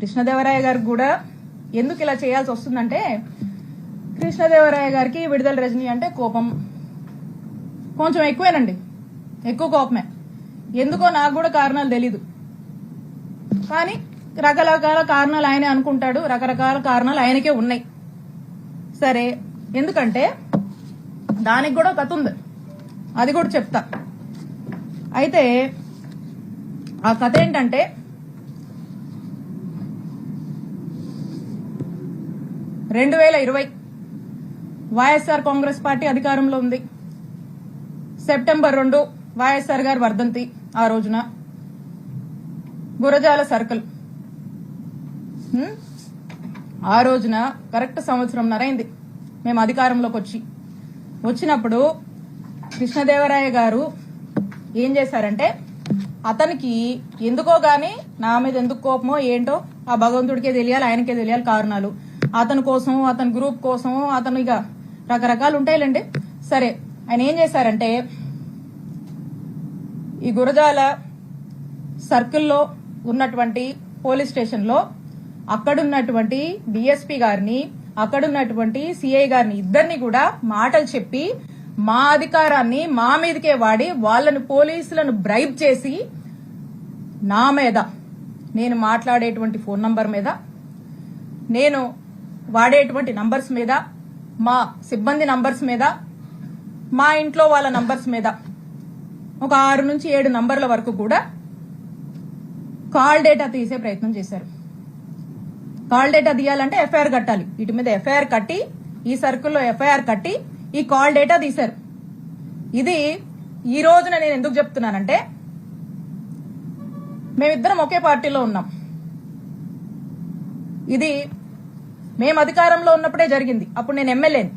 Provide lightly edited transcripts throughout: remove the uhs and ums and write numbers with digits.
కృష్ణదేవరాయ గారికి కూడా ఎందుకు ఇలా చేయాల్సి వస్తుందంటే, కృష్ణదేవరాయ గారికి విడుదల రజనీ అంటే కోపం కొంచెం ఎక్కువేనండి, ఎక్కువ కోపమే. ఎందుకో నాకు కూడా కారణాలు తెలీదు, కానీ రకరకాల కారణాలు ఆయనే అనుకుంటాడు, రకరకాల కారణాలు ఆయనకే ఉన్నాయి. సరే, ఎందుకంటే దానికి కూడా కథ ఉంది, అది కూడా చెప్తా. అయితే ఆ కథ ఏంటంటే, వైఎస్ఆర్ కాంగ్రెస్ పార్టీ అధికారంలో ఉంది. సెప్టెంబర్ 2 వైఎస్ఆర్ గారి వర్ధంతి. ఆ రోజున గురజాల సర్కిల్, ఆ రోజున కరెక్ట్ సంవత్సరంన్నర అయింది మేము అధికారంలోకి వచ్చినప్పుడు కృష్ణదేవరాయ గారు ఏం చేశారంటే, అతనికి ఎందుకో గాని నా మీద ఎందుకు కోపమో ఏంటో ఆ భగవంతుడికే తెలియాలి, ఆయనకే తెలియాలి కారణాలు. అతని కోసం, అతని గ్రూప్ కోసం, అతను ఇక రకరకాలు ఉంటాయిలేండి. సరే, ఆయన ఏం చేశారంటే, ఈ గురజాల సర్కిల్లో ఉన్నటువంటి పోలీస్ స్టేషన్ లో అక్కడున్నటువంటి డిఎస్పీ గారిని, అక్కడున్నటువంటి సిఐ గారిని, ఇద్దరిని కూడా మాటలు చెప్పి మా అధికారాన్ని మా మీదకే వాడి వాళ్ళని, పోలీసులను బ్రైబ్ చేసి నా మీద, నేను మాట్లాడేటువంటి ఫోన్ నంబర్ మీద, నేను వాడేటువంటి నంబర్స్ మీద, మా సిబ్బంది నంబర్స్ మీద, మా ఇంట్లో వాళ్ళ నంబర్స్ మీద ఒక 6 నుంచి 7 నంబర్ల వరకు కూడా కాల్ డేటా తీసే ప్రయత్నం చేశారు. కాల్ డేటా తీయాలంటే ఎఫ్ఐఆర్ కట్టాలి. వీటి మీద ఎఫ్ఐఆర్ కట్టి, ఈ సర్కిల్లో ఎఫ్ఐఆర్ కట్టి ఈ కాల్ డేటా తీశారు. ఇది ఈ రోజున నేను ఎందుకు చెప్తున్నానంటే, మేమిద్దరం ఒకే పార్టీలో ఉన్నాం. ఇది మేము అధికారంలో ఉన్నప్పుడే జరిగింది. అప్పుడు నేను ఎమ్మెల్యేని.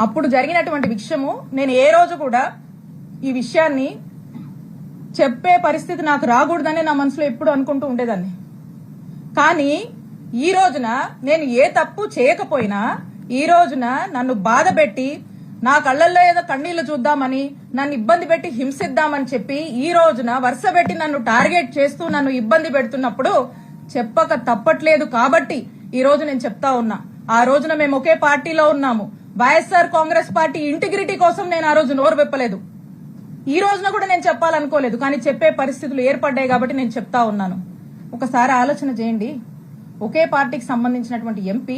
అప్పుడు జరిగినటువంటి విషయము నేను ఏ రోజు కూడా ఈ విషయాన్ని చెప్పే పరిస్థితి నాకు రాకూడదని నా మనసులో ఎప్పుడు అనుకుంటూ ఉండేదాన్ని. కానీ ఈ రోజున నేను ఏ తప్పు చేయకపోయినా, ఈ రోజున నన్ను బాధ పెట్టి, నా కళ్లల్లో ఏదో కన్నీళ్లు చూద్దామని, నన్ను ఇబ్బంది పెట్టి హింసిద్దామని చెప్పి ఈ రోజున వరుస పెట్టి నన్ను టార్గెట్ చేస్తూ నన్ను ఇబ్బంది పెడుతున్నప్పుడు చెప్పక తప్పట్లేదు. కాబట్టి ఈ రోజు నేను చెప్తా ఉన్నా, ఆ రోజున మేము ఒకే పార్టీలో ఉన్నాము. వైఎస్ఆర్ కాంగ్రెస్ పార్టీ ఇంటిగ్రిటీ కోసం నేను ఆ రోజు నోరు విప్పలేదు. ఈ రోజున కూడా నేను చెప్పాలనుకోలేదు, కానీ చెప్పే పరిస్థితులు ఏర్పడ్డాయి కాబట్టి నేను చెప్తా ఉన్నాను. ఒకసారి ఆలోచన చేయండి. ఒకే పార్టీకి సంబంధించినటువంటి ఎంపీ,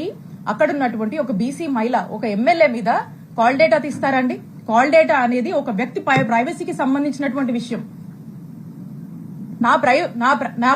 అక్కడున్నటువంటి ఒక బీసీ మహిళ, ఒక ఎమ్మెల్యే మీద కాల్ డేటా తీస్తారండి? కాల్ డేటా అనేది ఒక వ్యక్తి ప్రైవసీకి సంబంధించినటువంటి విషయం. నా